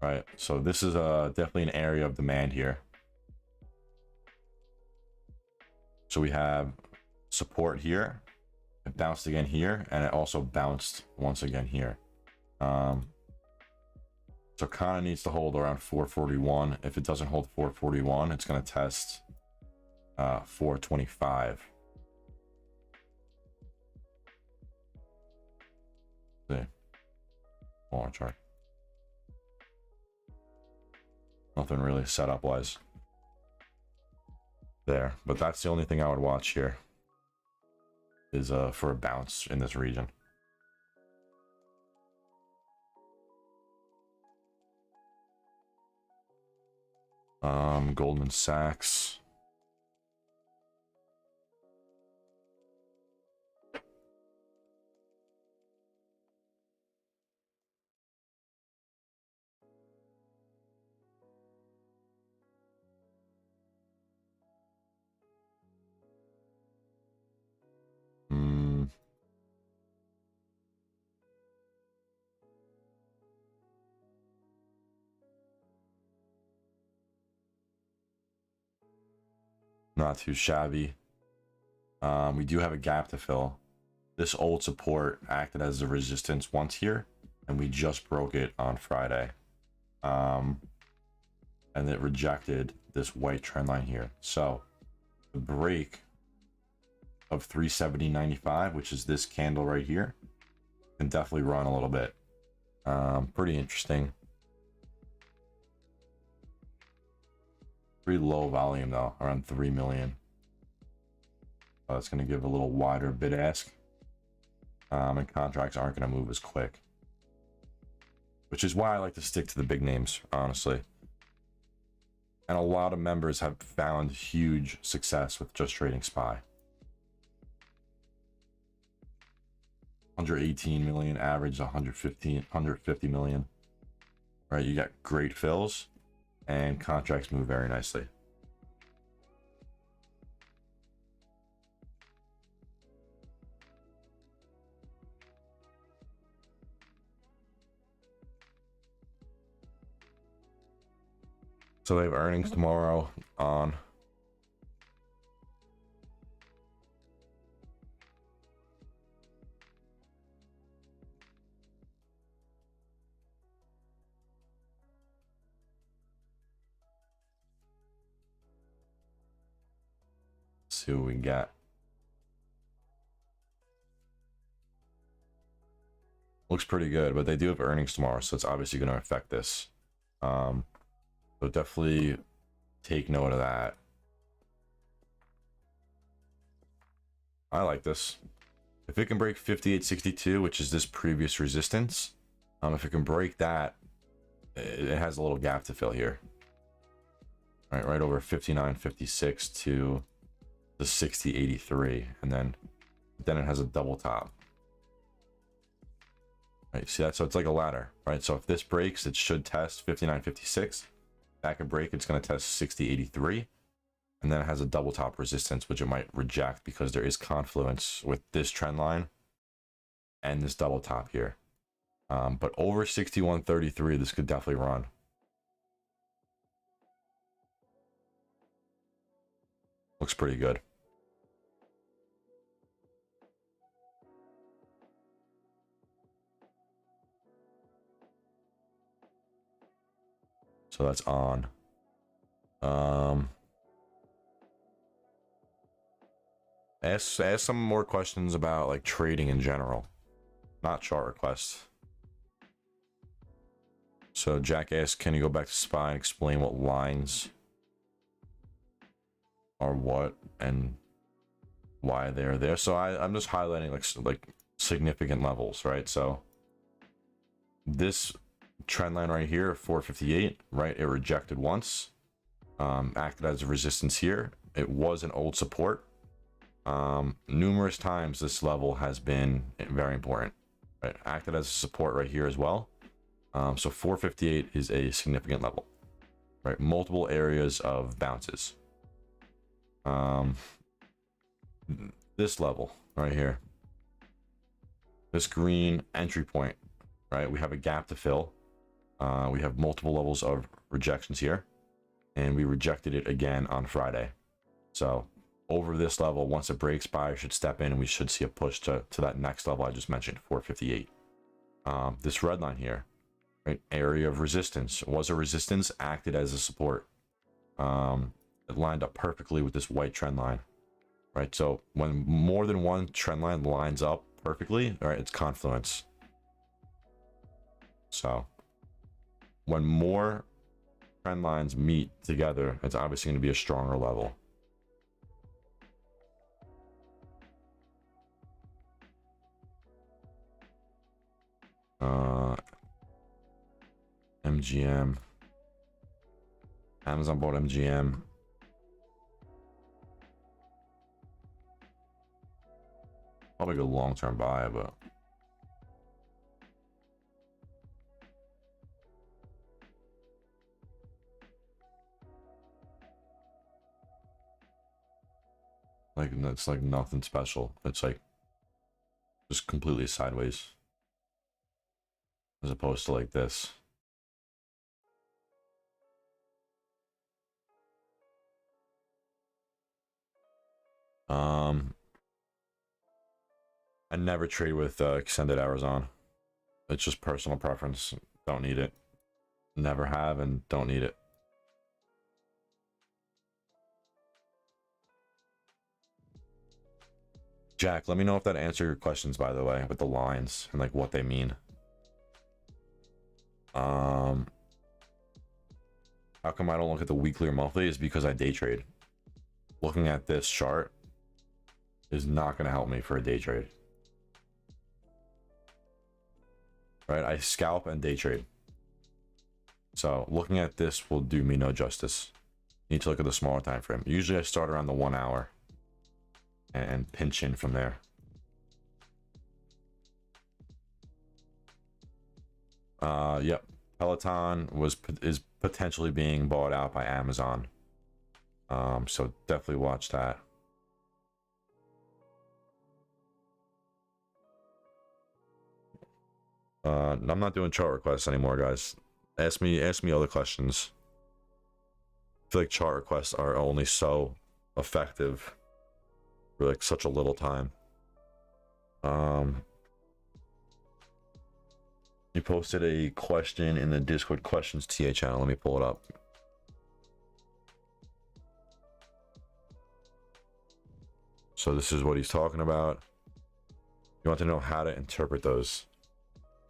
Right, so this is definitely an area of demand here. So we have support here. It bounced again here, and it also bounced once again here. So kind of needs to hold around 441. If it doesn't hold 441, it's going to test 425. See, long chart. Nothing really setup wise there, but that's the only thing I would watch here, is for a bounce in this region. Goldman Sachs. Not too shabby. We do have a gap to fill. This old support acted as a resistance once here, and we just broke it on Friday. And it rejected this white trend line here. So the break of 370.95, which is this candle right here, can definitely run a little bit. Pretty interesting. Pretty low volume though, around 3 million. It's going to give a little wider bid ask, and contracts aren't going to move as quick, which is why I like to stick to the big names, honestly. And a lot of members have found huge success with just trading SPY. 118 million, average 150 million. Right, you got great fills, and contracts move very nicely. So they have earnings tomorrow on. see what we can get. Looks pretty good, but they do have earnings tomorrow, so it's obviously going to affect this. So definitely take note of that. I like this. If it can break 58.62, which is this previous resistance, if it can break that, it has a little gap to fill here. Right over 59.56 to the 60.83, and then it has a double top. Right, see that? So it's like a ladder, right? So if this breaks, it should test 59.56. That could break, it's going to test 60.83, and then it has a double top resistance, which it might reject because there is confluence with this trend line and this double top here. But over 61.33, this could definitely run. Looks pretty good. So that's on. Ask some more questions about like trading in general, not chart requests. So Jack asked, can you go back to SPY and explain what lines are what and why they're there? So I'm just highlighting like significant levels, right? So this trend line right here, 458, right? It rejected once, acted as a resistance here. It was an old support. Numerous times this level has been very important, right? Acted as a support right here as well. So 458 is a significant level, right? Multiple areas of bounces. This level right here, this green entry point, right? We have a gap to fill. We have multiple levels of rejections here, and we rejected it again on Friday. So over this level, once it breaks, buyer should step in and we should see a push to that next level I just mentioned, 458. This red line here, right? Area of resistance was a resistance, acted as a support. It lined up perfectly with this white trend line, right? So when more than one trend line lines up perfectly, all right, it's confluence. So when more trend lines meet together, it's obviously going to be a stronger level. MGM. Amazon bought MGM. Probably a good long-term buy, but like it's like nothing special. It's like just completely sideways, as opposed to like this. I never trade with extended hours on. It's just personal preference. Don't need it. Never have and don't need it. Jack, let me know if that answered your questions, by the way, with the lines and like what they mean. How come I don't look at the weekly or monthly? Is because I day trade. Looking at this chart is not going to help me for a day trade. Right? I scalp and day trade. So looking at this will do me no justice. Need to look at the smaller time frame. Usually I start around the 1 hour and pinch in from there. Yep. Peloton is potentially being bought out by Amazon. So definitely watch that. I'm not doing chart requests anymore, guys. Ask me other questions. I feel like chart requests are only so effective for like such a little time. You posted a question in the Discord questions TA channel. Let me pull it up. So this is what he's talking about. You want to know how to interpret those.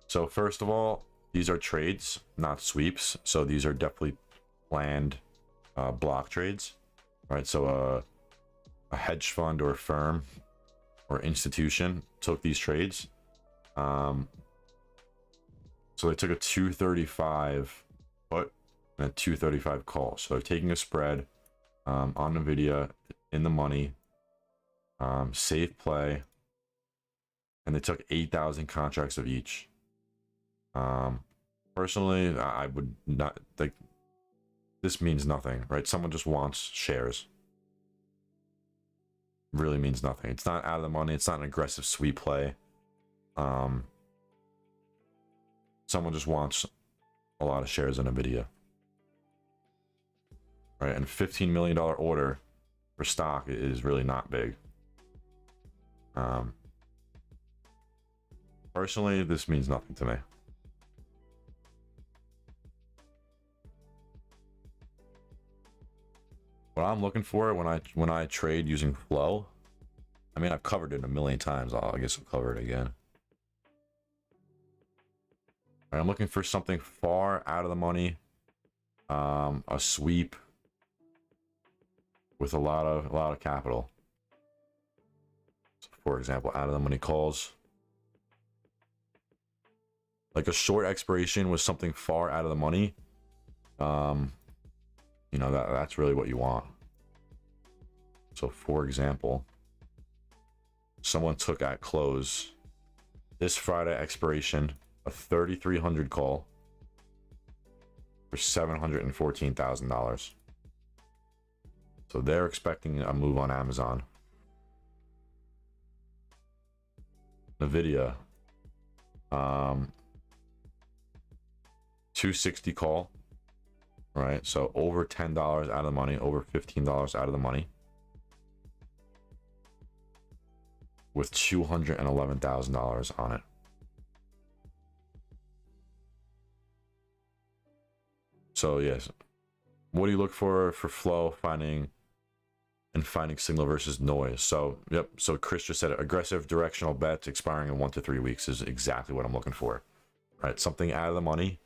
So first of all, these are trades, not sweeps. So these are definitely planned block trades, right? So a hedge fund or a firm or institution took these trades. So they took a 235 put and a 235 call. So they're taking a spread on Nvidia in the money, safe play, and they took 8,000 contracts of each. Personally, I would not like. This means nothing, right? Someone just wants shares. Really means nothing. It's not out of the money. It's not an aggressive sweep play. Someone just wants a lot of shares in Nvidia, right? And $15 million order for stock is really not big. Personally, this means nothing to me. What I'm looking for when I trade using flow, I mean, I've covered it a million times. I guess I'll cover it again. All right, I'm looking for something far out of the money, a sweep with a lot of capital. So for example, out of the money calls, like a short expiration with something far out of the money. You know, that's really what you want. So for example, someone took at close this Friday expiration a 3,300 call for $714,000. So they're expecting a move on Amazon. Nvidia, 260 call. Right, so over $10 out of the money, over $15 out of the money, with $211,000 on it. So yes, what do you look for flow? Finding signal versus noise. So yep, so Chris just said it. Aggressive directional bets expiring in 1 to 3 weeks is exactly what I'm looking for. Right, something out of the money,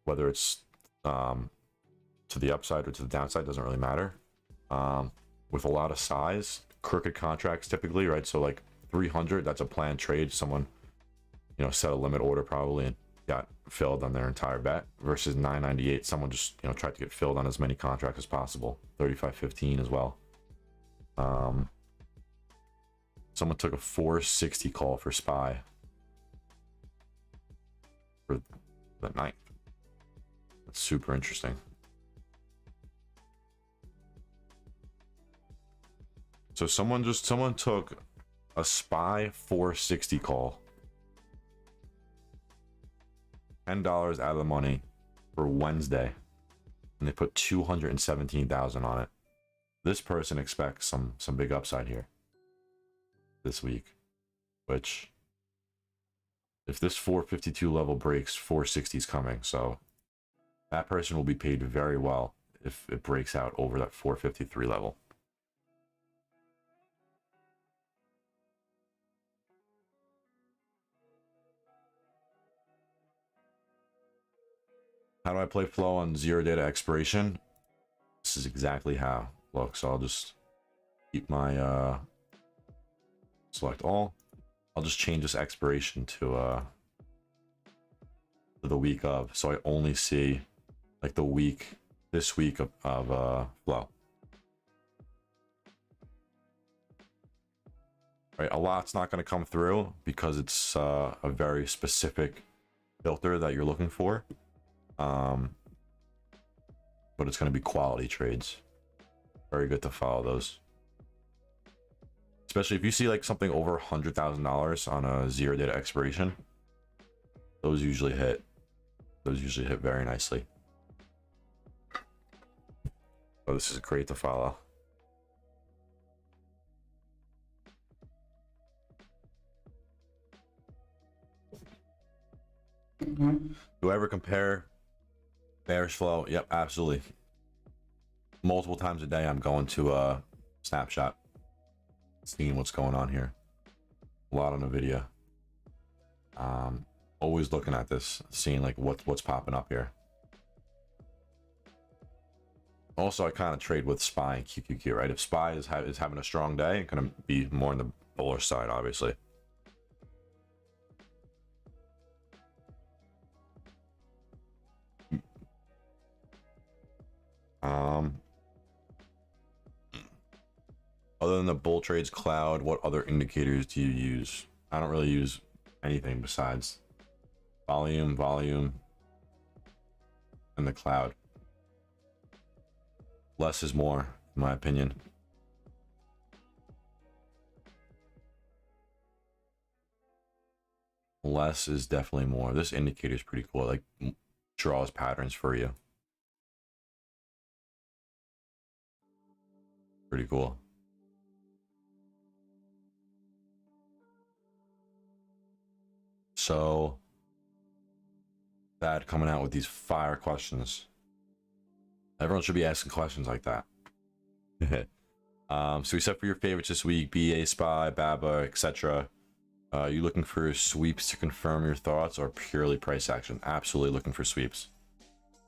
whether it's to the upside or to the downside, doesn't really matter. With a lot of size, crooked contracts typically, right? So like 300, that's a planned trade. Someone, you know, set a limit order probably and got filled on their entire bet, versus 998, someone just, you know, tried to get filled on as many contracts as possible. 3515 as well. Someone took a 460 call for SPY for the 9th. That's super interesting. So someone took a SPY 460 call, $10 out of the money for Wednesday, and they put 217,000 on it. This person expects some big upside here this week, which if this 452 level breaks, 460 is coming. So that person will be paid very well if it breaks out over that 453 level. How do I play flow on zero data expiration? This is exactly how. Look, so I'll just keep my select all. I'll just change this expiration to the week of, so I only see like the week, this week of flow. Right, a lot's not going to come through because it's a very specific filter that you're looking for. But it's going to be quality trades. Very good to follow those. Especially if you see like something over $100,000 on a zero data expiration. Those usually hit. Those usually hit very nicely. So this is great to follow. Do I ever compare bearish flow? Yep, absolutely. Multiple times a day I'm going to a snapshot. seeing what's going on here. A lot on the video. Always looking at this, seeing like what's popping up here. Also, I kind of trade with SPY and QQQ, right? If SPY is having a strong day, it's gonna be more on the bullish side, obviously. Other than the BullTrades cloud, what other indicators do you use? I don't really use anything besides volume, and the cloud. Less is more, in my opinion. Less is definitely more. This indicator is pretty cool. Like, draws patterns for you. Pretty cool. So, Thad coming out with these fire questions. Everyone should be asking questions like that. So we set for your favorites this week: BA, SPY, BABA, etc. You looking for sweeps to confirm your thoughts or purely price action? Absolutely looking for sweeps.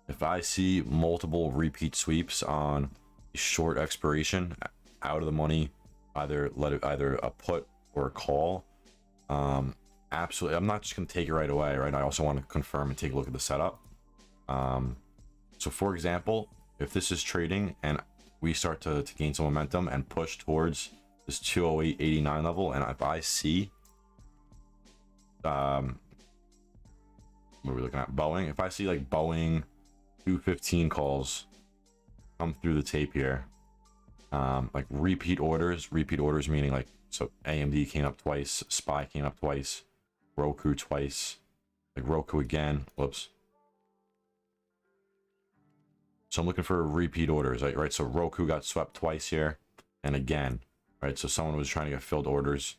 If I see multiple repeat sweeps on a short expiration, out of the money, either a put or a call, absolutely. I'm not just gonna take it right away, right? I also want to confirm and take a look at the setup. So for example, if this is trading and we start to gain some momentum and push towards this 208.89 level, and if I see what are we looking at? Boeing. If I see like Boeing 215 calls come through the tape here, like repeat orders meaning like, so AMD came up twice, SPY came up twice, Roku twice, like Roku again, whoops. So I'm looking for repeat orders, right? So Roku got swept twice here and again, right? So someone was trying to get filled orders.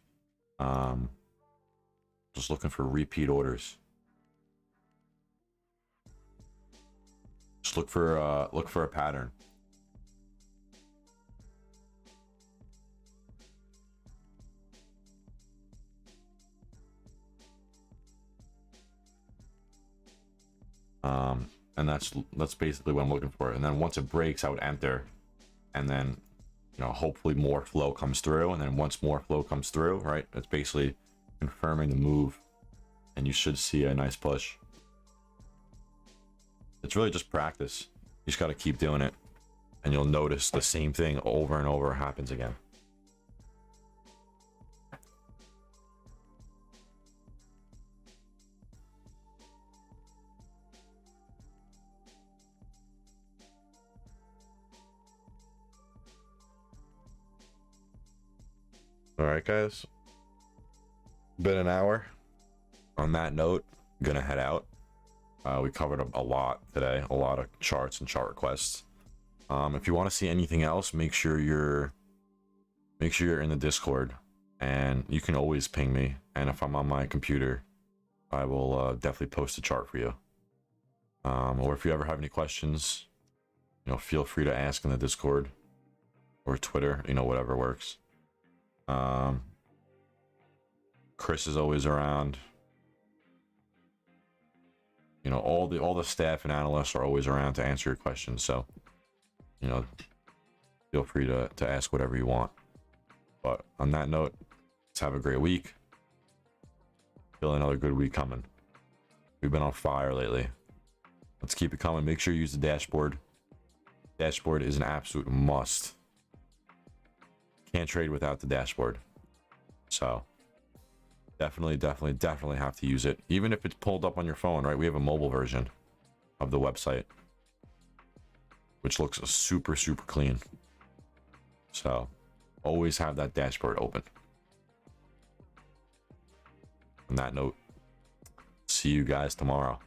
Just looking for repeat orders. Just look for a pattern. And that's basically what I'm looking for. And then once it breaks, I would enter, and then, you know, hopefully more flow comes through. And then once more flow comes through, right, it's basically confirming the move, and you should see a nice push. It's really just practice. You just got to keep doing it, and you'll notice the same thing over and over happens again. All right, guys. Been an hour. On that note, I'm gonna head out. We covered a lot today, a lot of charts and chart requests. If you want to see anything else, make sure you're in the Discord, and you can always ping me. And if I'm on my computer, I will definitely post a chart for you. Or if you ever have any questions, you know, feel free to ask in the Discord or Twitter, you know, whatever works. Chris is always around. You know, all the staff and analysts are always around to answer your questions. So, you know, feel free to ask whatever you want. But on that note, let's have a great week. Feel another good week coming. We've been on fire lately. Let's keep it coming. Make sure you use the dashboard. Dashboard is an absolute must. Can't trade without the dashboard. So definitely have to use it, even if it's pulled up on your phone, right? We have a mobile version of the website, which looks super clean. So always have that dashboard open. On that note, see you guys tomorrow.